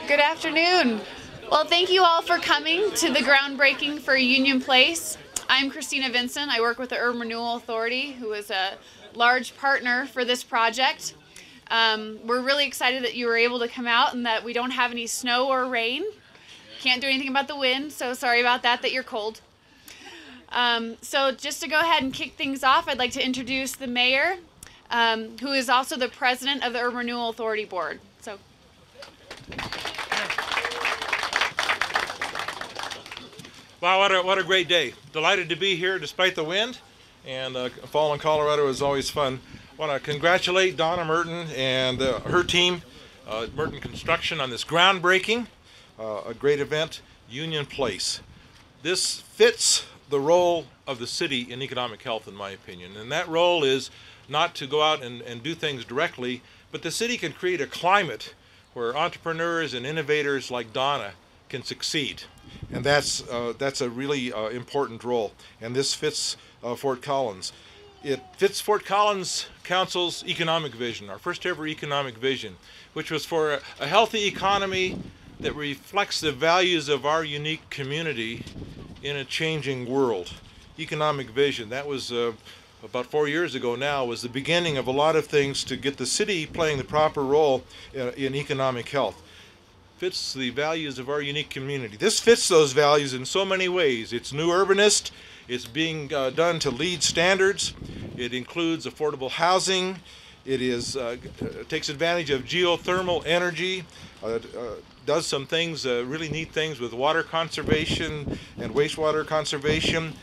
Good afternoon. Well, thank you all for coming to the groundbreaking for Union Place. I'm Christina Vinson. I work with the Urban Renewal Authority, who is a large partner for this project. We're really excited that you were able to come out and that we don't have any snow or rain. Can't do anything about the wind, so sorry about that you're cold. So just to go ahead and kick things off, I'd like to introduce the mayor, who is also the president of the Urban Renewal Authority Board. So. Wow, what a great day. Delighted to be here despite the wind, and fall in Colorado is always fun. I want to congratulate Donna Merton and her team, Merton Construction, on this groundbreaking, a great event, Union Place. This fits the role of the city in economic health, in my opinion, and that role is not to go out and do things directly, but the city can create a climate where entrepreneurs and innovators like Donna can succeed. And that's a really important role, and this fits Fort Collins. It fits Fort Collins Council's economic vision, our first ever economic vision, which was for a healthy economy that reflects the values of our unique community in a changing world. Economic vision, that was about 4 years ago now, was the beginning of a lot of things to get the city playing the proper role in economic health. Fits the values of our unique community. This fits those values in so many ways. It's new urbanist, it's being done to LEED standards, it includes affordable housing, it takes advantage of geothermal energy, does some things, really neat things with water conservation and wastewater conservation.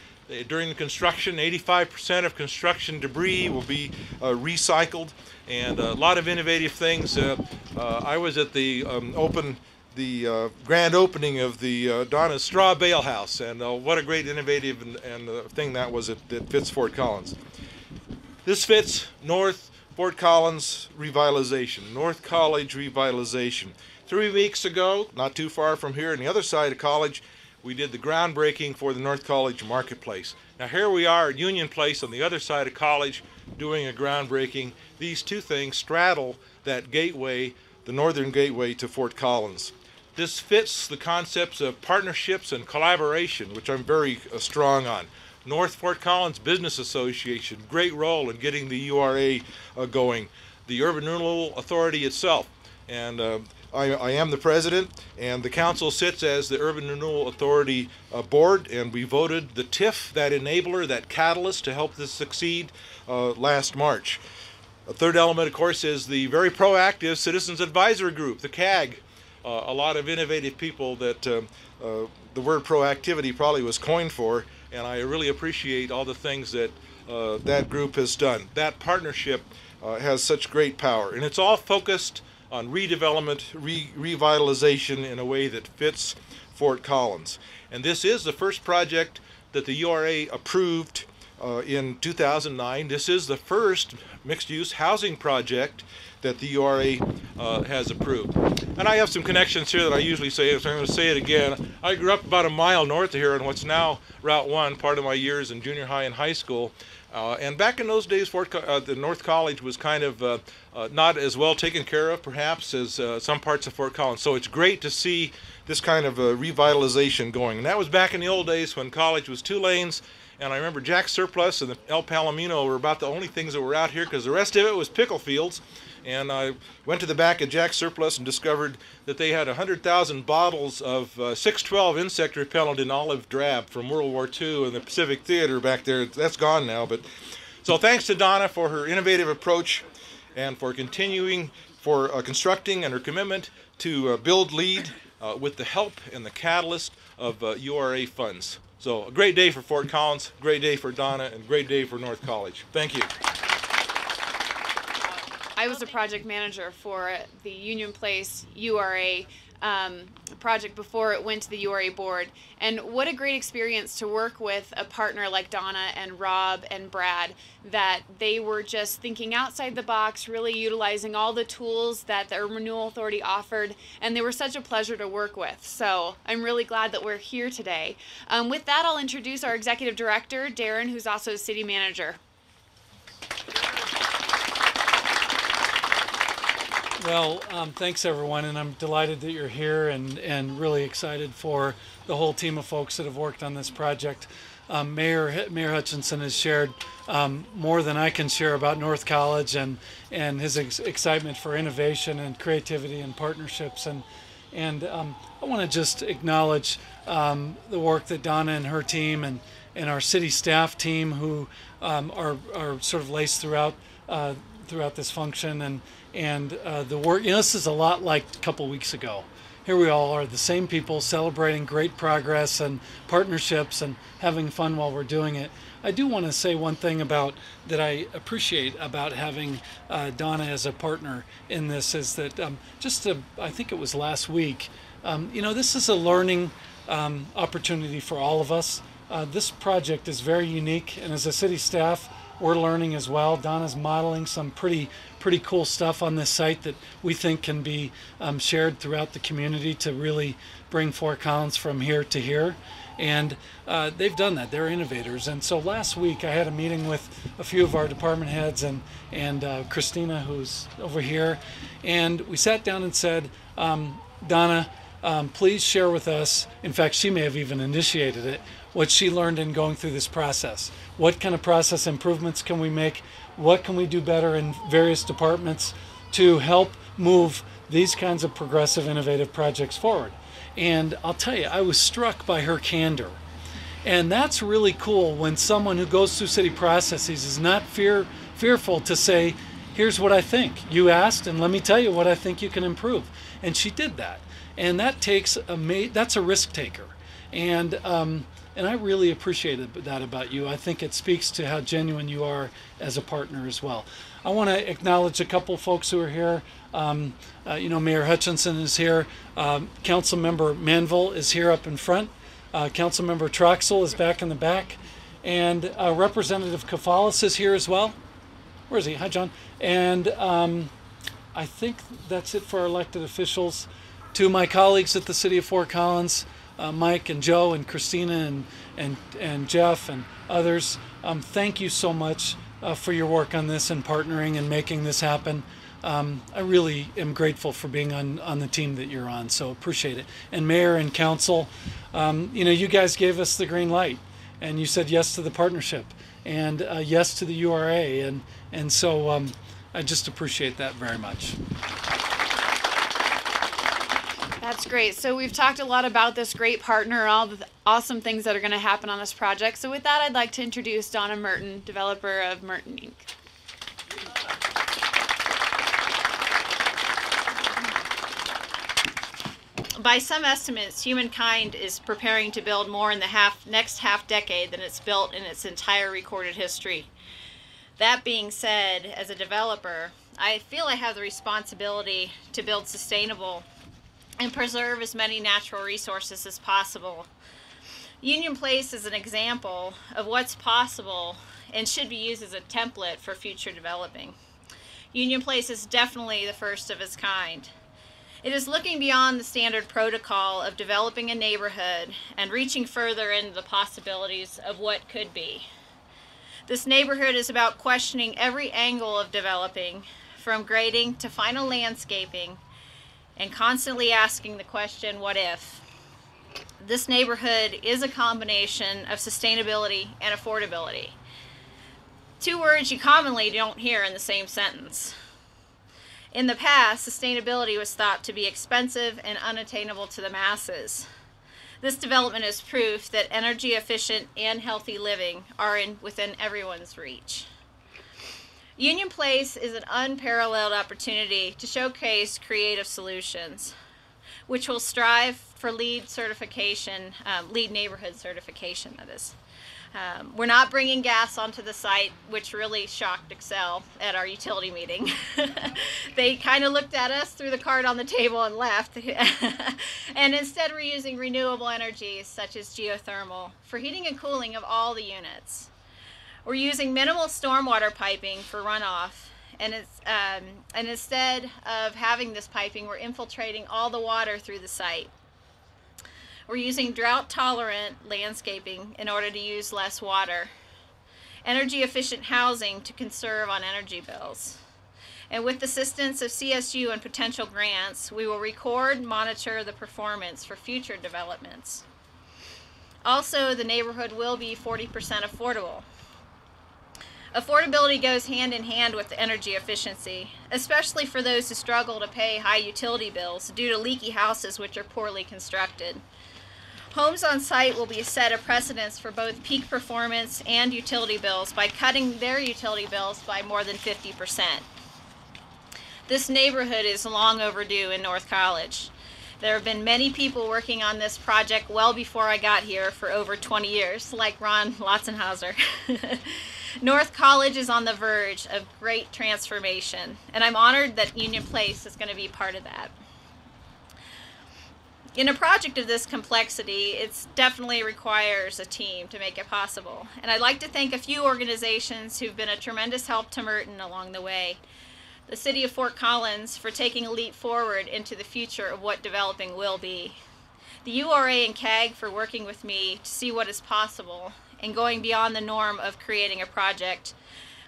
During the construction, 85% of construction debris will be recycled, and a lot of innovative things. I was at the grand opening of the Donna's Straw Bale House, and what a great innovative and thing that was that fits Fort Collins. This fits North Fort Collins revitalization, North College revitalization. 3 weeks ago, not too far from here on the other side of College, we did the groundbreaking for the North College Marketplace. Now here we are at Union Place on the other side of College doing a groundbreaking. These two things straddle that gateway, the northern gateway to Fort Collins. This fits the concepts of partnerships and collaboration, which I'm very strong on. North Fort Collins Business Association, great role in getting the URA going. The Urban Renewal Authority itself, and I am the president, and the council sits as the Urban Renewal Authority board, and we voted the TIF, that enabler, that catalyst to help this succeed last March. A third element, of course, is the very proactive Citizens Advisory Group, the CAG. A lot of innovative people that the word proactivity probably was coined for, and I really appreciate all the things that that group has done. That partnership has such great power, and it's all focused on redevelopment, revitalization in a way that fits Fort Collins. And this is the first project that the URA approved in 2009. This is the first mixed-use housing project that the URA has approved. And I have some connections here that I usually say, so I'm going to say it again. I grew up about a mile north of here on what's now Route 1, part of my years in junior high and high school. And back in those days, the North College was kind of not as well taken care of, perhaps, as some parts of Fort Collins. So it's great to see this kind of revitalization going. And that was back in the old days when College was 2 lanes. And I remember Jack Surplus and the El Palomino were about the only things that were out here, because the rest of it was pickle fields. And I went to the back of Jack Surplus and discovered that they had 100,000 bottles of 612 insect repellent in olive drab from World War II in the Pacific Theater back there. That's gone now. But so thanks to Donna for her innovative approach and for continuing, for constructing, and her commitment to build LEED with the help and the catalyst of URA funds. So a great day for Fort Collins, great day for Donna, and great day for North College. Thank you. I was a project manager for the Union Place URA project before it went to the URA board, and what a great experience to work with a partner like Donna and Rob and Brad, that they were just thinking outside the box, really utilizing all the tools that the Urban Renewal Authority offered, and they were such a pleasure to work with. So I'm really glad that we're here today. With that, I'll introduce our Executive Director, Darren, who's also a City Manager. Well, thanks everyone, and I'm delighted that you're here and really excited for the whole team of folks that have worked on this project. Mayor Hutchinson has shared more than I can share about North College and his excitement for innovation and creativity and partnerships. And I want to just acknowledge the work that Donna and her team and our city staff team who are sort of laced throughout this function and the work. You know, this is a lot like a couple weeks ago. Here we all are, the same people celebrating great progress and partnerships and having fun while we're doing it. I do want to say one thing about that I appreciate about having Donna as a partner in this is that I think it was last week, you know, this is a learning opportunity for all of us. This project is very unique, and as a city staff, we're learning as well. Donna's modeling some pretty cool stuff on this site that we think can be shared throughout the community to really bring Fort Collins from here to here. And they've done that. They're innovators. And so last week I had a meeting with a few of our department heads and Christina, who's over here, and we sat down and said, Donna, please share with us, in fact she may have even initiated it, what she learned in going through this process. What kind of process improvements can we make? What can we do better in various departments to help move these kinds of progressive, innovative projects forward? And I'll tell you, I was struck by her candor. And that's really cool when someone who goes through city processes is not fearful to say, here's what I think. You asked, and let me tell you what I think you can improve. And she did that. And that takes that's a risk taker. And I really appreciated that about you. I think it speaks to how genuine you are as a partner as well. I want to acknowledge a couple folks who are here. You know, Mayor Hutchinson is here. Councilmember Manville is here up in front. Councilmember Troxel is back in the back. And Representative Kafalis is here as well. Where is he? Hi, John. And I think that's it for our elected officials. To my colleagues at the City of Fort Collins, Mike and Joe and Christina and Jeff and others, thank you so much for your work on this and partnering and making this happen. I really am grateful for being on the team that you're on, so appreciate it. And Mayor and Council, you know, you guys gave us the green light and you said yes to the partnership and yes to the URA, and so I just appreciate that very much. That's great. So we've talked a lot about this great partner and all the awesome things that are going to happen on this project. So with that, I'd like to introduce Donna Merton, developer of Merton Inc. By some estimates, humankind is preparing to build more in the next half decade than it's built in its entire recorded history. That being said, as a developer, I feel I have the responsibility to build sustainable and preserve as many natural resources as possible. Union Place is an example of what's possible and should be used as a template for future developing. Union Place is definitely the first of its kind. It is looking beyond the standard protocol of developing a neighborhood and reaching further into the possibilities of what could be. This neighborhood is about questioning every angle of developing, from grading to final landscaping, and constantly asking the question, what if? This neighborhood is a combination of sustainability and affordability. Two words you commonly don't hear in the same sentence. In the past, sustainability was thought to be expensive and unattainable to the masses. This development is proof that energy efficient and healthy living are within everyone's reach. Union Place is an unparalleled opportunity to showcase creative solutions, which will strive for LEED certification, LEED neighborhood certification, that is. We're not bringing gas onto the site, which really shocked Excel at our utility meeting. They kind of looked at us, threw the card on the table, and left. And instead we're using renewable energies such as geothermal for heating and cooling of all the units. We're using minimal stormwater piping for runoff, and instead of having this piping, we're infiltrating all the water through the site. We're using drought-tolerant landscaping in order to use less water, energy-efficient housing to conserve on energy bills, And with the assistance of CSU and potential grants, we will record and monitor the performance for future developments. Also, the neighborhood will be 40% affordable. Affordability goes hand in hand with energy efficiency, especially for those who struggle to pay high utility bills due to leaky houses which are poorly constructed. Homes on site will be a set of precedents for both peak performance and utility bills by cutting their utility bills by more than 50%. This neighborhood is long overdue in North College. There have been many people working on this project well before I got here for over 20 years, like Ron Lotzenhauser. North College is on the verge of great transformation, and I'm honored that Union Place is going to be part of that. In a project of this complexity, it definitely requires a team to make it possible. And I'd like to thank a few organizations who've been a tremendous help to Merton along the way. The City of Fort Collins for taking a leap forward into the future of what developing will be. The URA and CAG for working with me to see what is possible and going beyond the norm of creating a project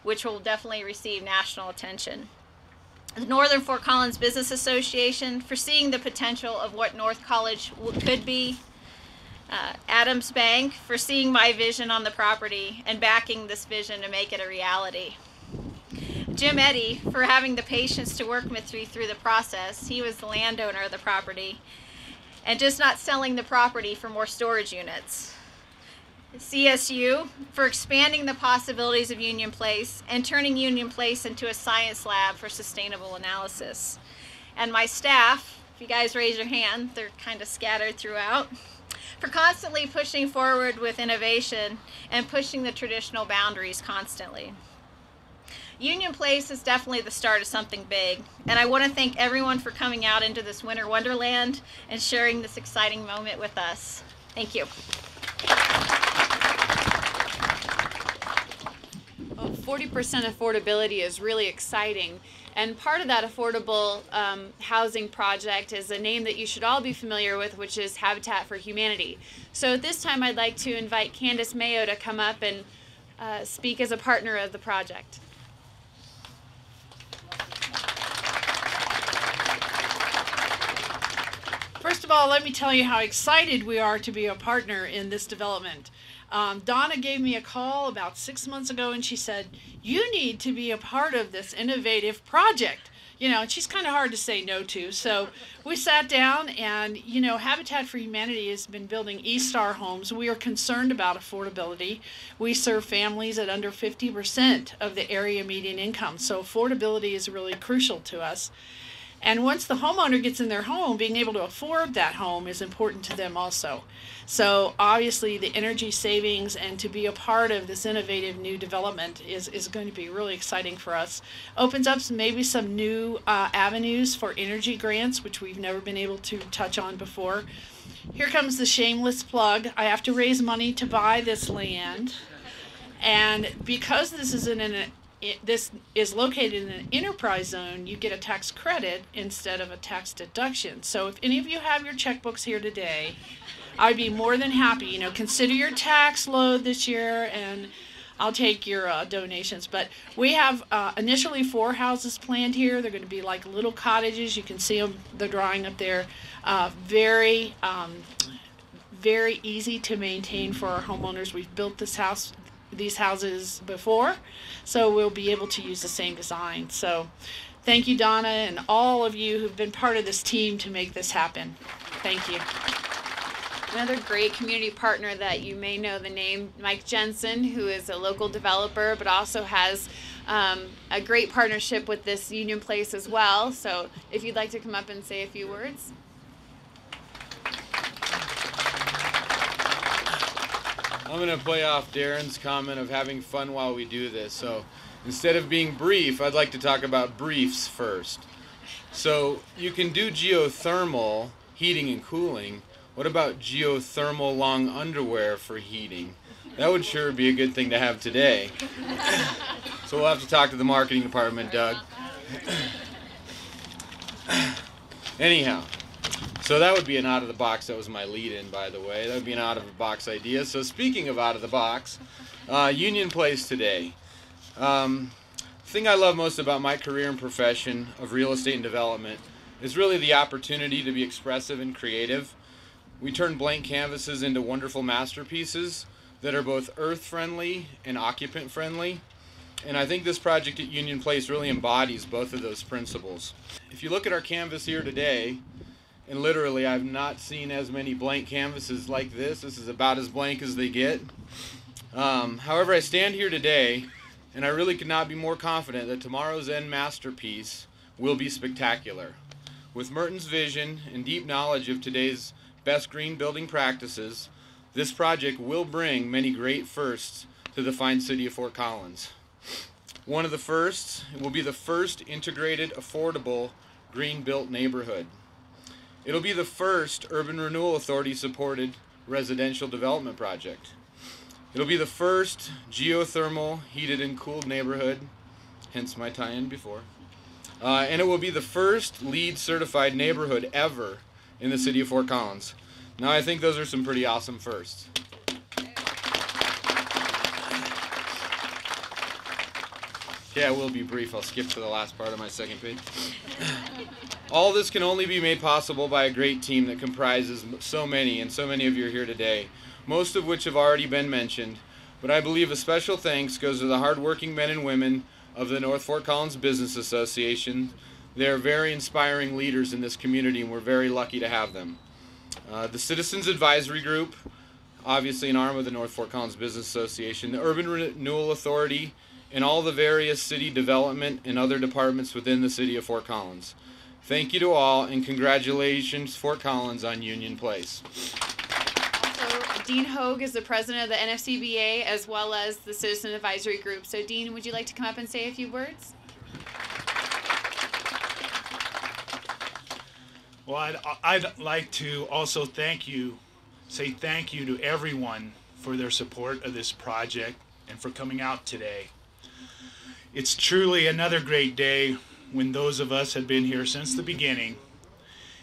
which will definitely receive national attention. The Northern Fort Collins Business Association for seeing the potential of what North College could be. Adams Bank for seeing my vision on the property and backing this vision to make it a reality. Jim Eddy for having the patience to work with me through the process. He was the landowner of the property. And just not selling the property for more storage units. CSU for expanding the possibilities of Union Place and turning Union Place into a science lab for sustainable analysis. And my staff, if you guys raise your hand, they're kind of scattered throughout, for constantly pushing forward with innovation and pushing the traditional boundaries constantly. Union Place is definitely the start of something big, and I want to thank everyone for coming out into this winter wonderland and sharing this exciting moment with us. Thank you. Well, 40% affordability is really exciting, and part of that affordable housing project is a name that you should all be familiar with, which is Habitat for Humanity. So at this time I'd like to invite Candace Mayo to come up and speak as a partner of the project. First of all, let me tell you how excited we are to be a partner in this development. Donna gave me a call about 6 months ago and she said, you need to be a part of this innovative project. You know, and she's kind of hard to say no to. So we sat down and, you know, Habitat for Humanity has been building E-Star homes. We are concerned about affordability. We serve families at under 50% of the area median income. So affordability is really crucial to us. And once the homeowner gets in their home, being able to afford that home is important to them also. So obviously the energy savings and to be a part of this innovative new development is going to be really exciting for us. Opens up maybe some new avenues for energy grants, which we've never been able to touch on before. Here comes the shameless plug. I have to raise money to buy this land. And because this is located in an enterprise zone, you get a tax credit instead of a tax deduction. So if any of you have your checkbooks here today, I'd be more than happy. You know, consider your tax load this year, and I'll take your donations. But we have initially 4 houses planned here. They're going to be like little cottages. You can see them, the drawing up there. Very easy to maintain for our homeowners. We've built these houses before, so we'll be able to use the same design. So thank you, Donna, and all of you who've been part of this team to make this happen. Thank you. Another great community partner that you may know the name, Mike Jensen, who is a local developer but also has a great partnership with this Union Place as well. So if you'd like to come up and say a few words. I'm going to play off Darren's comment of having fun while we do this. So instead of being brief, I'd like to talk about briefs first. So you can do geothermal heating and cooling. What about geothermal long underwear for heating? That would sure be a good thing to have today. So we'll have to talk to the marketing department, Doug. Anyhow. So that would be an out-of-the-box. That was my lead-in, by the way. That would be an out-of-the-box idea. So speaking of out-of-the-box, Union Place today. The thing I love most about my career and profession of real estate and development is really the opportunity to be expressive and creative. We turn blank canvases into wonderful masterpieces that are both earth-friendly and occupant-friendly. And I think this project at Union Place really embodies both of those principles. If you look at our canvas here today, and literally I've not seen as many blank canvases like this. This is about as blank as they get. However, I stand here today, and I really could not be more confident that tomorrow's end masterpiece will be spectacular. With Merton's vision and deep knowledge of today's best green building practices, this project will bring many great firsts to the fine city of Fort Collins. One of the firsts, it will be the first integrated, affordable, green-built neighborhood. It'll be the first Urban Renewal Authority supported residential development project. It'll be the first geothermal heated and cooled neighborhood, hence my tie-in before. And it will be the first LEED certified neighborhood ever in the city of Fort Collins. Now I think those are some pretty awesome firsts. Okay, I will be brief. I'll skip to the last part of my second page. All this can only be made possible by a great team that comprises so many, and so many of you are here today, most of which have already been mentioned, but I believe a special thanks goes to the hardworking men and women of the North Fort Collins Business Association. They're very inspiring leaders in this community, and we're very lucky to have them. The Citizens Advisory Group, obviously an arm of the North Fort Collins Business Association, the Urban Renewal Authority, and all the various city development and other departments within the city of Fort Collins. Thank you to all, and congratulations, Fort Collins, on Union Place. So Dean Hogue is the president of the NFCBA as well as the Citizen Advisory Group. So Dean, would you like to come up and say a few words? Well, I'd like to also say thank you to everyone for their support of this project and for coming out today. It's truly another great day when those of us have been here since the beginning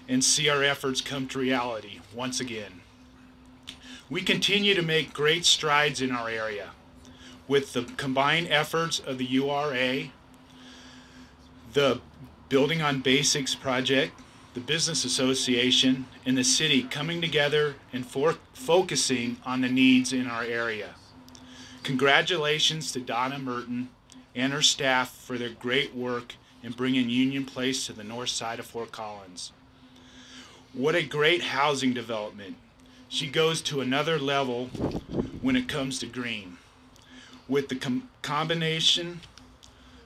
and see our efforts come to reality once again. We continue to make great strides in our area with the combined efforts of the URA, the Building on Basics project, the Business Association, and the city coming together and focusing on the needs in our area. Congratulations to Donna Merton and her staff for their great work in bringing Union Place to the north side of Fort Collins. What a great housing development. She goes to another level when it comes to green. With the combination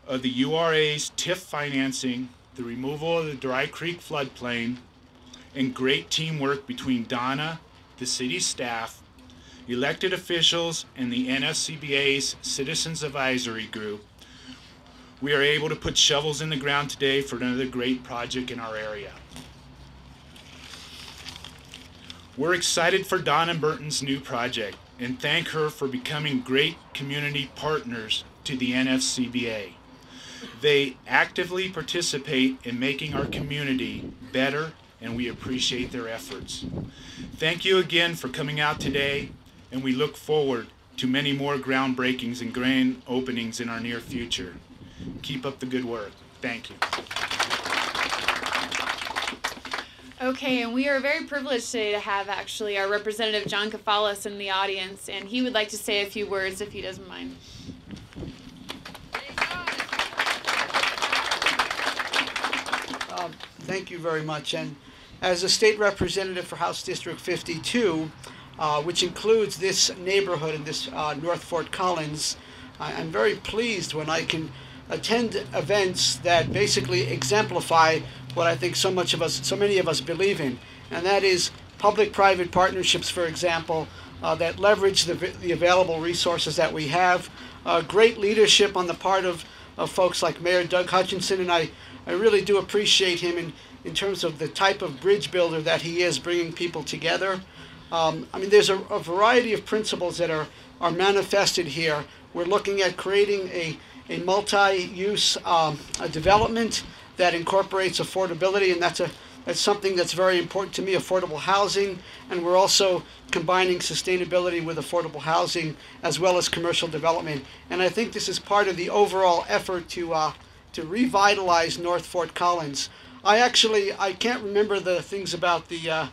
of the URA's TIF financing, the removal of the Dry Creek floodplain, and great teamwork between Donna, the city staff, elected officials, and the NFCBA's Citizens Advisory Group, we are able to put shovels in the ground today for another great project in our area. We're excited for Donna Merton's new project and thank her for becoming great community partners to the NFCBA. They actively participate in making our community better, and we appreciate their efforts. Thank you again for coming out today, and we look forward to many more groundbreakings and grand openings in our near future. Keep up the good work. Thank you. Okay, and we are very privileged today to have actually our representative John Kafalis in the audience, and he would like to say a few words if he doesn't mind. Thank you very much. And as a state representative for House District 52, which includes this neighborhood in this North Fort Collins, I'm very pleased when I can attend events that basically exemplify what I think so many of us believe in, and that is public-private partnerships, for example, that leverage the available resources that we have. Great leadership on the part of folks like Mayor Doug Hutchinson, and I really do appreciate him in terms of the type of bridge builder that he is, bringing people together. I mean, there's a variety of principles that are manifested here. We're looking at creating a multi-use development that incorporates affordability, and that's It's something that's very important to me, affordable housing, and we're also combining sustainability with affordable housing as well as commercial development. And I think this is part of the overall effort to revitalize North Fort Collins. I can't remember the things about the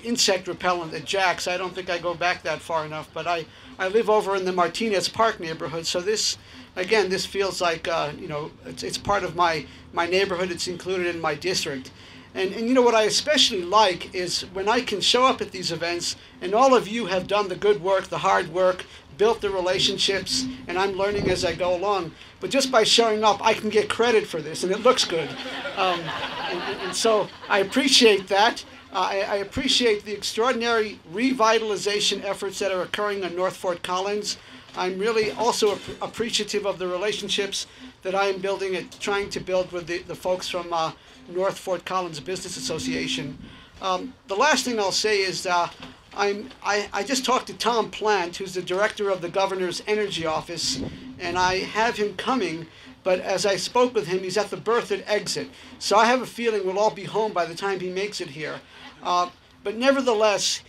insect repellent at Jack's. I don't think I go back that far enough, but I live over in the Martinez Park neighborhood, so this feels like it's part of my neighborhood. It's included in my district. And you know what I especially like is when I can show up at these events, and all of you have done the good work, the hard work, built the relationships, and I'm learning as I go along. But just by showing up, I can get credit for this, and it looks good. And so I appreciate that. I appreciate the extraordinary revitalization efforts that are occurring on North Fort Collins. I'm really also appreciative of the relationships that I am building and trying to build with the folks from North Fort Collins Business Association. The last thing I'll say is I just talked to Tom Plant, who's the director of the Governor's Energy Office, and I have him coming, but as I spoke with him, he's at the Berthoud exit. So I have a feeling we'll all be home by the time he makes it here. But nevertheless,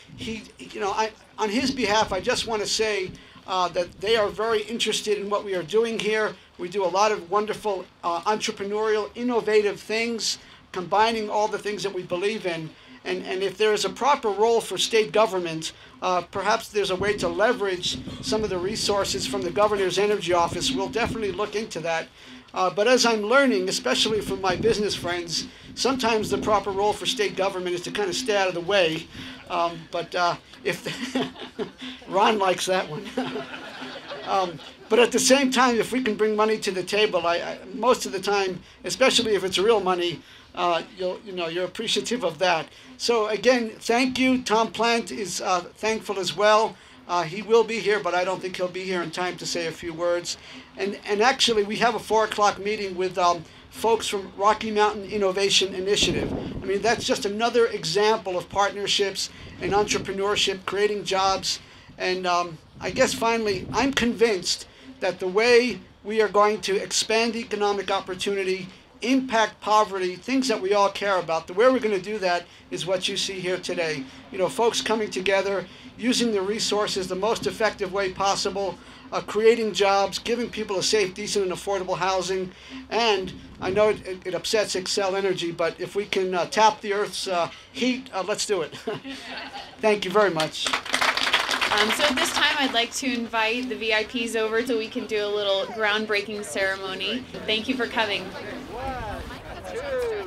on his behalf, I just want to say that they are very interested in what we are doing here. We do a lot of wonderful entrepreneurial, innovative things, combining all the things that we believe in. And if there is a proper role for state government, perhaps there's a way to leverage some of the resources from the Governor's Energy Office. We'll definitely look into that. But as I'm learning, especially from my business friends, sometimes the proper role for state government is to kind of stay out of the way. Ron likes that one. But at the same time, if we can bring money to the table, most of the time, especially if it's real money, you're appreciative of that. So again, thank you. Tom Plant is thankful as well. He will be here, but I don't think he'll be here in time to say a few words. And actually, we have a 4 o'clock meeting with folks from Rocky Mountain Innovation Initiative. I mean, that's just another example of partnerships and entrepreneurship, creating jobs. And I guess finally, I'm convinced that the way we are going to expand economic opportunity, impact poverty, things that we all care about, the way we're going to do that is what you see here today. Folks coming together, using the resources the most effective way possible, creating jobs, giving people a safe, decent, and affordable housing. And I know it upsets Xcel Energy, but if we can tap the Earth's heat, let's do it. Thank you very much. So at this time, I'd like to invite the VIPs over so we can do a little groundbreaking ceremony. Thank you for coming. 1, 2.